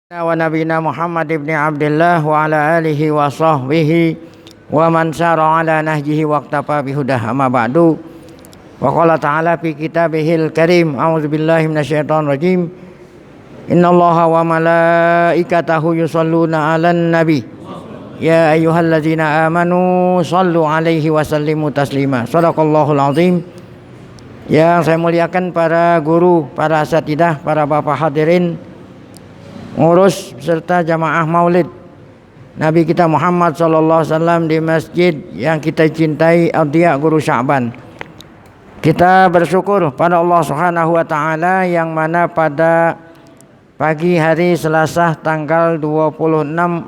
Wa nabiyina Muhammad ibn Abdullah wa ala alihi wa sahbihi wa man sara ala nahjihi waqtafa bihudah amma ba'du. Wa qala ta'ala fi kitabihil karim, a'udzu billahi minasyaitonir rajim. Innallaha wa malaikatahu yusholluna 'alan nabi ya ayyuhalladzina amanu shallu 'alaihi wa sallimu taslima. Shadaqallahul azim. Yang saya muliakan para guru, para asatidzah, para bapak hadirin, ngurus serta jamaah maulid Nabi kita Muhammad SAW di masjid yang kita cintai, Audia Guru Sya'ban. Kita bersyukur pada Allah Subhanahu wa taala yang mana pada pagi hari Selasa tanggal 26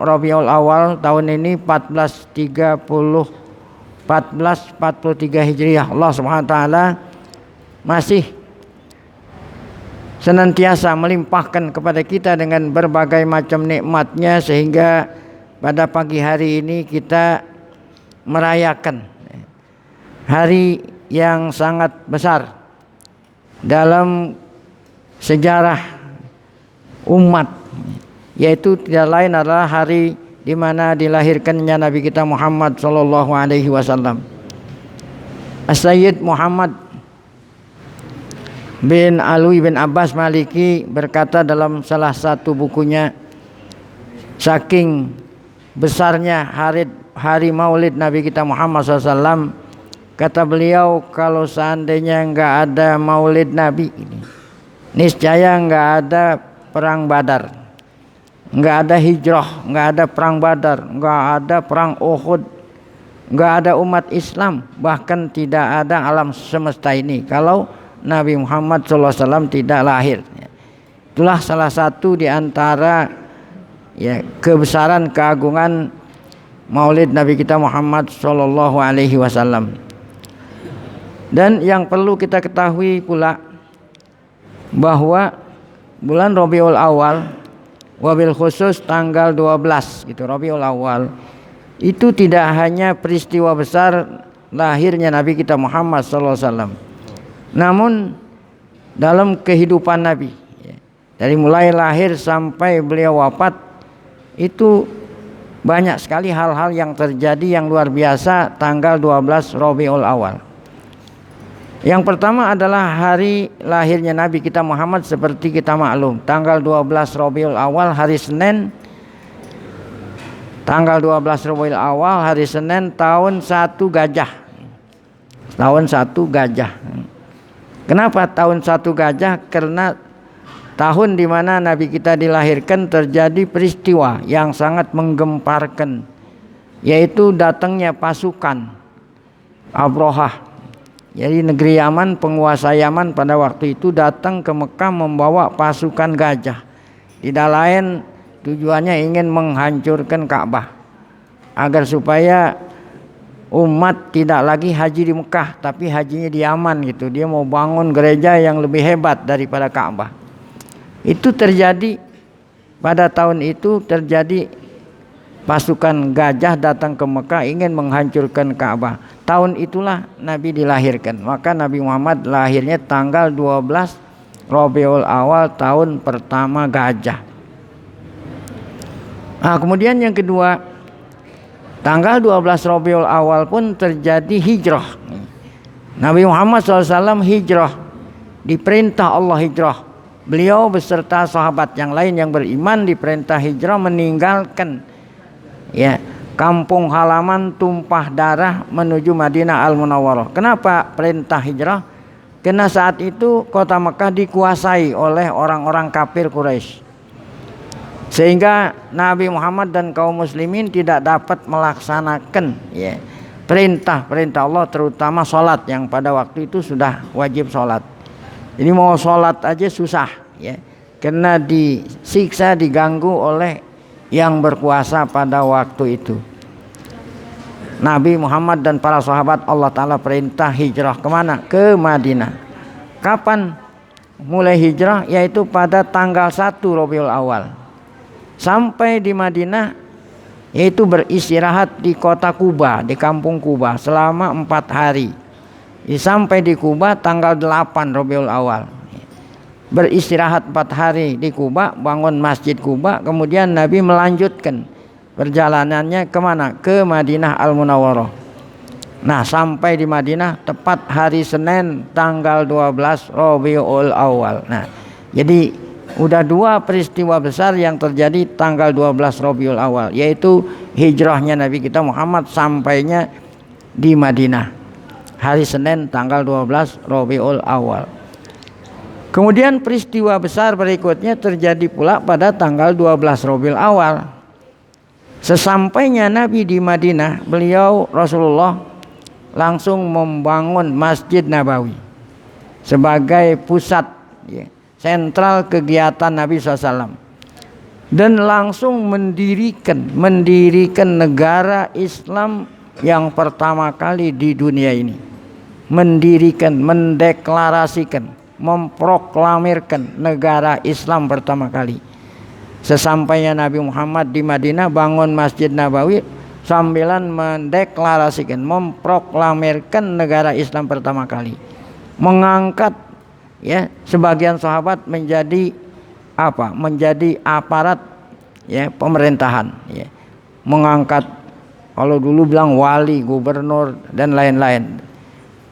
Rabiul Awal tahun ini 1443 Hijriah, Allah Subhanahu wa taala masih senantiasa melimpahkan kepada kita dengan berbagai macam nikmatnya, sehingga pada pagi hari ini kita merayakan hari yang sangat besar dalam sejarah umat, yaitu tidak lain adalah hari di mana dilahirkannya Nabi kita Muhammad sallallahu alaihi wasallam. As-Sayyid Muhammad bin Alwi bin Abbas Maliki berkata dalam salah satu bukunya, saking besarnya hari maulid Nabi kita Muhammad SAW, kata beliau, kalau seandainya enggak ada maulid Nabi ini, niscaya enggak ada perang Badar, enggak ada hijrah, enggak ada perang Badar, enggak ada perang Uhud, enggak ada umat Islam, bahkan tidak ada alam semesta ini kalau Nabi Muhammad SAW tidak lahir. Itulah salah satu di antara kebesaran keagungan maulid Nabi kita Muhammad SAW. Dan yang perlu kita ketahui pula bahwa bulan Rabiul Awal, wabil khusus tanggal 12 gitu, Rabiul Awal, itu tidak hanya peristiwa besar lahirnya Nabi kita Muhammad SAW, namun dalam kehidupan Nabi, dari mulai lahir sampai beliau wafat, itu banyak sekali hal-hal yang terjadi yang luar biasa tanggal 12 Rabiul Awal. Yang pertama adalah hari lahirnya Nabi kita Muhammad, seperti kita maklum, tanggal 12 Rabiul Awal hari Senin, tanggal 12 Rabiul Awal hari Senin tahun 1 Gajah. Tahun 1 Gajah. Kenapa tahun 1 Gajah? Karena tahun di mana Nabi kita dilahirkan terjadi peristiwa yang sangat menggemparkan, yaitu datangnya pasukan Abrahah. Jadi negeri Yaman, penguasa Yaman pada waktu itu datang ke Mekah membawa pasukan gajah. Tidak lain tujuannya ingin menghancurkan Ka'bah, agar supaya umat tidak lagi haji di Mekah, tapi hajinya di Yaman gitu. Dia mau bangun gereja yang lebih hebat daripada Ka'bah. Itu terjadi pada tahun itu, terjadi pasukan gajah datang ke Mekah ingin menghancurkan Ka'bah. Tahun itulah Nabi dilahirkan. Maka Nabi Muhammad lahirnya tanggal 12 Rabiul Awal tahun pertama Gajah. Nah, kemudian yang kedua, tanggal 12 Rabiul Awal pun terjadi hijrah. Nabi Muhammad SAW hijrah, diperintah Allah hijrah. Beliau beserta sahabat yang lain yang beriman diperintah hijrah, meninggalkan kampung halaman tumpah darah menuju Madinah Al-Munawwarah. Kenapa perintah hijrah? Karena saat itu kota Mekah dikuasai oleh orang-orang kafir Quraisy, sehingga Nabi Muhammad dan kaum muslimin tidak dapat melaksanakan perintah-perintah Allah, terutama sholat yang pada waktu itu sudah wajib sholat. Jadi mau sholat aja susah, karena disiksa, diganggu oleh yang berkuasa pada waktu itu. Nabi Muhammad dan para sahabat Allah Ta'ala perintah hijrah kemana? Ke Madinah. Kapan mulai hijrah? Yaitu pada tanggal 1 Rabiul Awal. Sampai di Madinah, yaitu beristirahat di kota Kuba, di kampung Kuba selama 4 hari. Sampai di Kuba tanggal 8 Rabiul Awal. beristirahat 4 hari di Kuba, bangun Masjid Kuba, kemudian Nabi melanjutkan perjalanannya kemana? Ke Madinah Al-Munawwarah. Nah, sampai di Madinah tepat hari Senin tanggal 12 Rabiul Awal. Nah, jadi udah 2 peristiwa besar yang terjadi tanggal 12 Rabiul Awal, yaitu hijrahnya Nabi kita Muhammad sampainya di Madinah hari Senin tanggal 12 Rabiul Awal. Kemudian peristiwa besar berikutnya terjadi pula pada tanggal 12 Rabiul Awal. Sesampainya Nabi di Madinah, beliau Rasulullah langsung membangun Masjid Nabawi sebagai pusat, ya, sentral kegiatan Nabi SAW, dan langsung mendirikan negara Islam yang pertama kali di dunia ini, mendeklarasikan, memproklamirkan negara Islam pertama kali. Sesampainya Nabi Muhammad di Madinah bangun Masjid Nabawi sambilan mendeklarasikan, memproklamirkan negara Islam pertama kali, mengangkat, ya, sebagian sahabat menjadi apa? Menjadi aparat, ya, pemerintahan, ya. Mengangkat, kalau dulu bilang wali, gubernur dan lain-lain.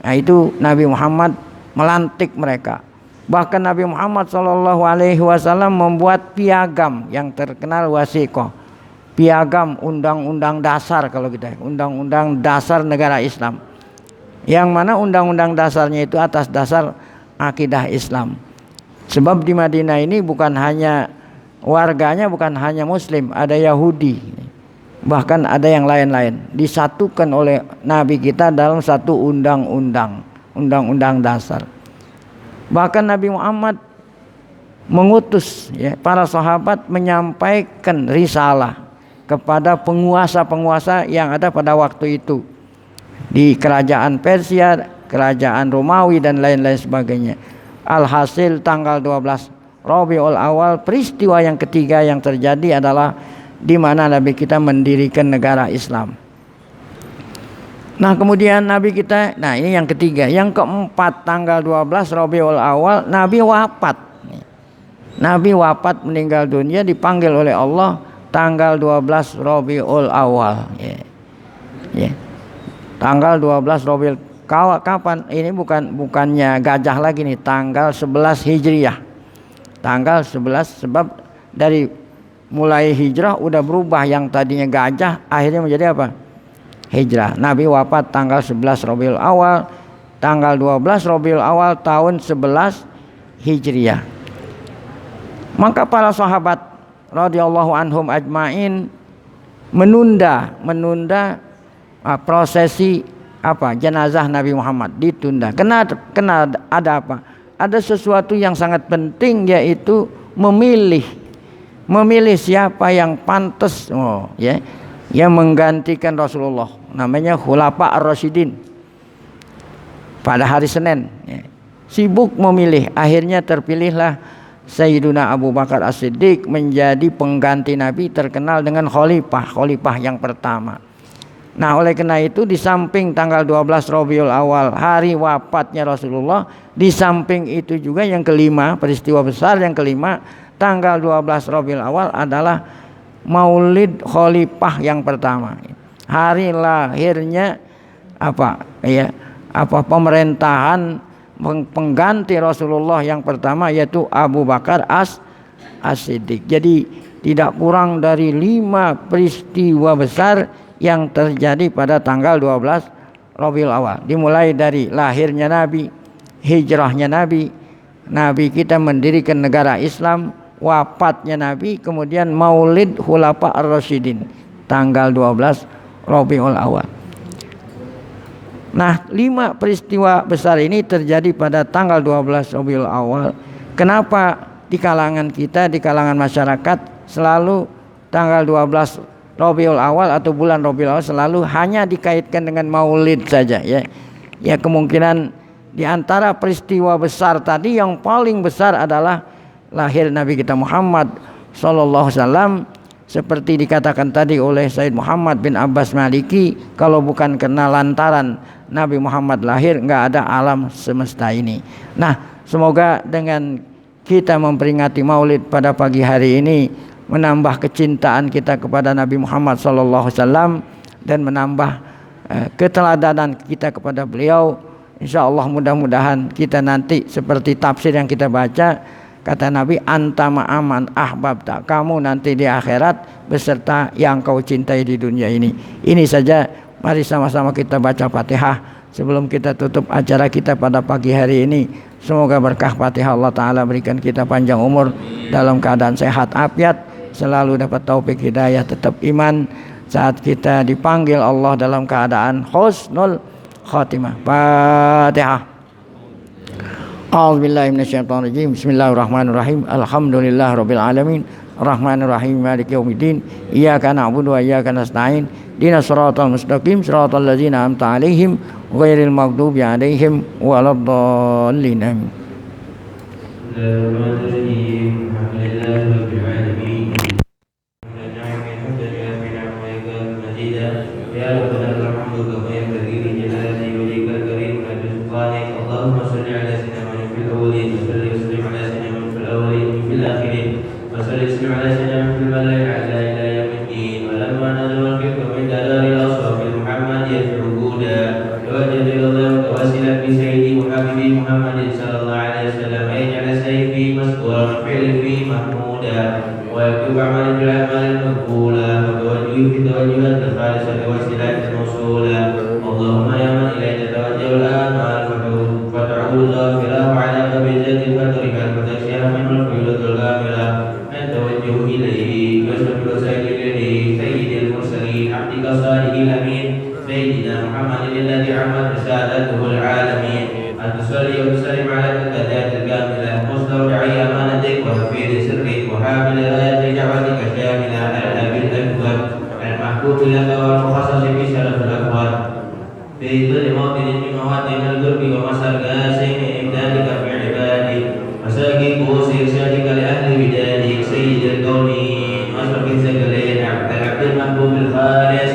Nah, itu Nabi Muhammad melantik mereka. Bahkan Nabi Muhammad SAW membuat piagam yang terkenal wasiqah, piagam undang-undang dasar, kalau kita undang-undang dasar negara Islam, yang mana undang-undang dasarnya itu atas dasar akidah Islam. Sebab di Madinah ini bukan hanya warganya, bukan hanya Muslim, ada Yahudi, bahkan ada yang lain-lain, disatukan oleh Nabi kita dalam satu undang-undang dasar. Bahkan Nabi Muhammad mengutus, ya, para sahabat menyampaikan risalah kepada penguasa-penguasa yang ada pada waktu itu di kerajaan Persia, kerajaan Romawi dan lain-lain sebagainya. Alhasil tanggal 12 Rabiul Awal, peristiwa yang ketiga yang terjadi adalah di mana Nabi kita mendirikan negara Islam. Nah, kemudian Nabi kita, nah ini yang ketiga. Yang keempat, tanggal 12 Rabiul Awal Nabi wafat. Nabi wafat, meninggal dunia, dipanggil oleh Allah tanggal 12 Rabiul Awal, ya. Ya. Tanggal 12 Rabiul, kapan? Ini bukannya gajah lagi nih, tanggal 11 Hijriah. Tanggal 11, sebab dari mulai hijrah udah berubah, yang tadinya gajah akhirnya menjadi apa? Hijrah. Nabi wafat tanggal 11 Rabiul Awal, tanggal 12 Rabiul Awal tahun 11 Hijriah. Maka para sahabat radhiyallahu anhum ajmain menunda prosesi jenazah Nabi Muhammad, ditunda. Kena ada apa? Ada sesuatu yang sangat penting, yaitu memilih siapa yang pantas, yang menggantikan Rasulullah, namanya Khulafa Ar-Rasyidin, pada hari Senin, ya. Sibuk memilih, akhirnya terpilihlah Sayyiduna Abu Bakar As-Siddiq menjadi pengganti Nabi, terkenal dengan khalifah yang pertama. Nah, oleh karena itu, di samping tanggal 12 Rabiul Awal hari wafatnya Rasulullah, di samping itu juga yang kelima, peristiwa besar yang kelima, tanggal 12 Rabiul Awal adalah Maulid Khalifah yang pertama. Hari lahirnya pemerintahan pengganti Rasulullah yang pertama, yaitu Abu Bakar As-Siddiq. Jadi tidak kurang dari 5 peristiwa besar yang terjadi pada tanggal 12 Rabiul Awal. Dimulai dari lahirnya Nabi, hijrahnya Nabi, Nabi kita mendirikan negara Islam, wafatnya Nabi, kemudian Maulid Khulafa Ar-Rasyidin tanggal 12 Rabiul Awal. Nah, 5 peristiwa besar ini terjadi pada tanggal 12 Rabiul Awal. Kenapa di kalangan kita, di kalangan masyarakat, selalu tanggal 12 Rabiul Awal atau bulan Rabiul Awal selalu hanya dikaitkan dengan Maulid saja, ya. Ya, kemungkinan di antara peristiwa besar tadi yang paling besar adalah lahir Nabi kita Muhammad sallallahu alaihi wasallam, seperti dikatakan tadi oleh Said Muhammad bin Abbas Maliki, kalau bukan karena lantaran Nabi Muhammad lahir, enggak ada alam semesta ini. Nah, semoga dengan kita memperingati Maulid pada pagi hari ini menambah kecintaan kita kepada Nabi Muhammad SAW dan menambah keteladanan kita kepada beliau. Insya Allah mudah-mudahan kita nanti seperti tafsir yang kita baca, kata Nabi, anta ma'aman ahbabta, kamu nanti di akhirat beserta yang kau cintai di dunia ini. Ini saja, mari sama-sama kita baca Fatihah sebelum kita tutup acara kita pada pagi hari ini. Semoga berkah Fatihah Allah Ta'ala berikan kita panjang umur dalam keadaan sehat afiat, selalu dapat taufik hidayah, tetap iman saat kita dipanggil Allah dalam keadaan husnul khatimah. Fatihah. A'udzubillahi minasyaitonirrajim. Bismillahirrahmanirrahim. Alhamdulillahirabbil alamin. Arrahmanirrahim. Maliki yaumiddin. Iyyaka na'budu wa iyyaka nasta'in. Ihdinas siratal mustaqim. Siratal ladzina an'amta 'alaihim ghairil maghdubi 'alaihim waladdallin. Amin. اللهم صل على سيدنا محمد في الاولين وصل وسلم على سيدنا محمد في الاولين وفي الاخرين وصل وسلم على سيدنا محمد في الملأ الاعلى الى يوم الدين. ولما نزل الفقه من دار الاصحاب محمد يدعو هدى توجه الى الله متوسلا بسيدي وحبيبي محمد صلى الله عليه وسلم ان يجعل سيفي مسكورا وفعلي محمودا ويكتب عملي بالاعمال المقبوله وتوجهي في توجهات الخالصه وسيلات الموصوله. اللهم يا من اليك توجه الاعمال فتعود ظافره على قبيلة فترك فتكشف منه الفيولة الكاملة من توجه إليه واشرف الوسائل إليه سيد المرسلين عبدك الصالح الأمين سيدنا محمد الذي عمت رسالته العالمين أن تصلي وتسلم على الكتاب الكاملة مستودع أمانتك وحفيظ سرك وحامل راية دعوتك شاملة النبي الأكبر المحبوب لك والمخصص في شرف الأكبر في كل موطن من مواطن القرب ومسار سين إمدادك في عبادك مساكن كؤوس إرشادك لأهل بدادك سيد الكونين أشرف الثقلين العبد المحبوب الخالص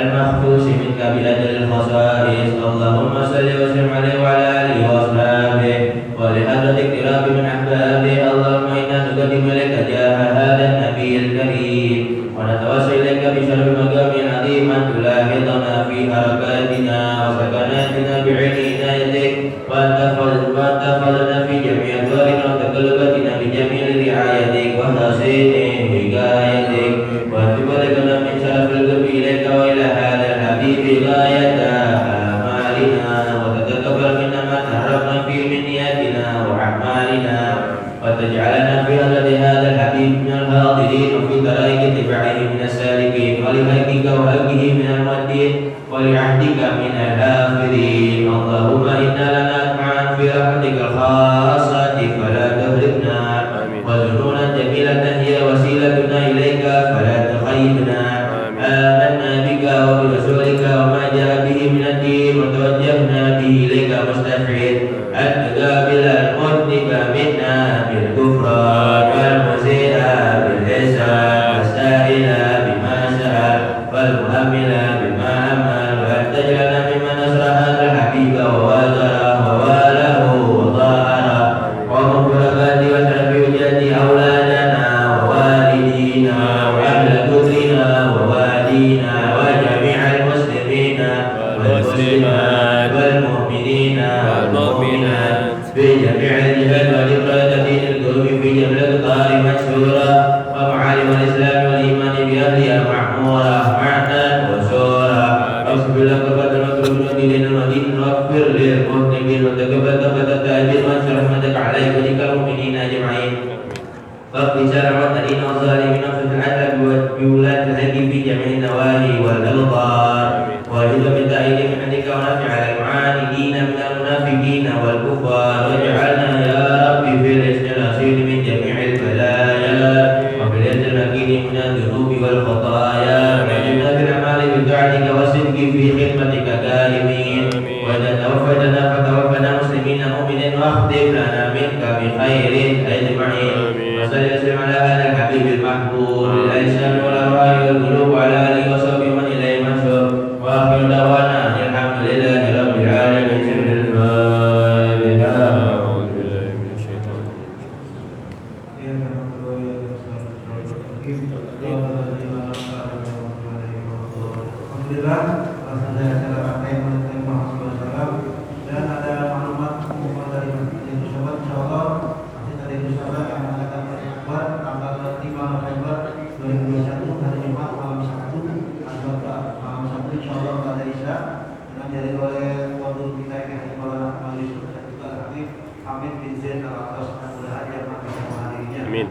المخصوص منك بأجل الخصائص. اللهم صل وسلم عليه وعلى آله وأصحابه ولحضرة اقتراب من أحبابه. اللهم إنا نقدم لك جاه هذا النبي الكريم ونتوسل إليك بشرف مقام عظيم أن تلاحظنا في حركاتنا وسكناتنا بعين عنايتك وأن تحفظنا في جميع أدوارنا وتقلباتنا بجميع رعايتك وتحسين حكايتك وأن تبلغنا من شرف القرب إليك وإلى هذا الحبيب غاية آمالنا وتتقبل منا ما تحرمنا فيه من نياتنا وأعمالنا وتجعلنا في حضرة هذا الحبيب من الحاضرين وفي طريق اتباعه من السالكين ولهديك وهديه من المودين ولعهدك من الآخرين. اللهم إنا لنا معا في رحمتك الخاصة فلا تهلكنا وذنونا جميلة هي وسيلتنا إليك فلا تخيبنا. آمنا بك وبرسولك وما جاء به من الدين وتوجهنا به إليك مستشعر أن تقابل المذنب منا بالكفران والمسيء بالإحسان والسائل بما سأل والمهمل بما أمل وأن تجعلنا ممن نصر هذا الحبيب ووازره وواله وظاهره ومغفرات وشرف وجاد أولادنا ووالدينا وأهل كفرنا ووالينا وجميع المسلمين والمسلمات والمؤمنين والمؤمنات في جميع الجهات والإفرادتين القلوب في جميع الأقطار مشهورة ومعالم الإسلام والإيمان بأهلها معمورة معنى وسورة. اغفر لك وتنصر المدين المدين واغفر للمذنبين وتقبل توبة التائبين وانشر رحمتك على عبادك المؤمنين أجمعين. واقض شر المعتدين والظالمين وصف العدل بولاة الحق في جميع النواهي والأبطار واجد من تأييد من عندك ونفع على المعاندين من المنافقين والكفار واجعلنا يا رب في الاسم الأصيل من جميع البلايا وفي اليد المكين من الذنوب والخطايا واجعلنا في الأعمال بطاعتك والصدق في خدمتك دائمين. وإذا توفيتنا فتوفنا مسلمين مؤمنين واختم لنا منك بخير أجمعين. وصل وسلم على هذا الحبيب المحبوب للأجسام والأرواح والقلوب وعلى آله وصحبه من إليه منشور. وآخر دعوانا أن الحمد لله رب العالمين. Alhamdulillah, selesai acara rangkaian Maulid Muhammad SAW dan ada maklumat pengumuman dari Masjid Sahabat, insyaallah Masjid dari Sahabat yang mengadakan Maulid Akbar tanggal 5 November 2021 hari Jumat malam Sabtu, malam Sabtu insyaallah pada Isya dengan dihadiri oleh Wadul kita yang Haji Maulana Maulid dan juga Habib Hamid bin Zain Al-Atas, mudah-mudahan yang akan menghadirinya. Amin.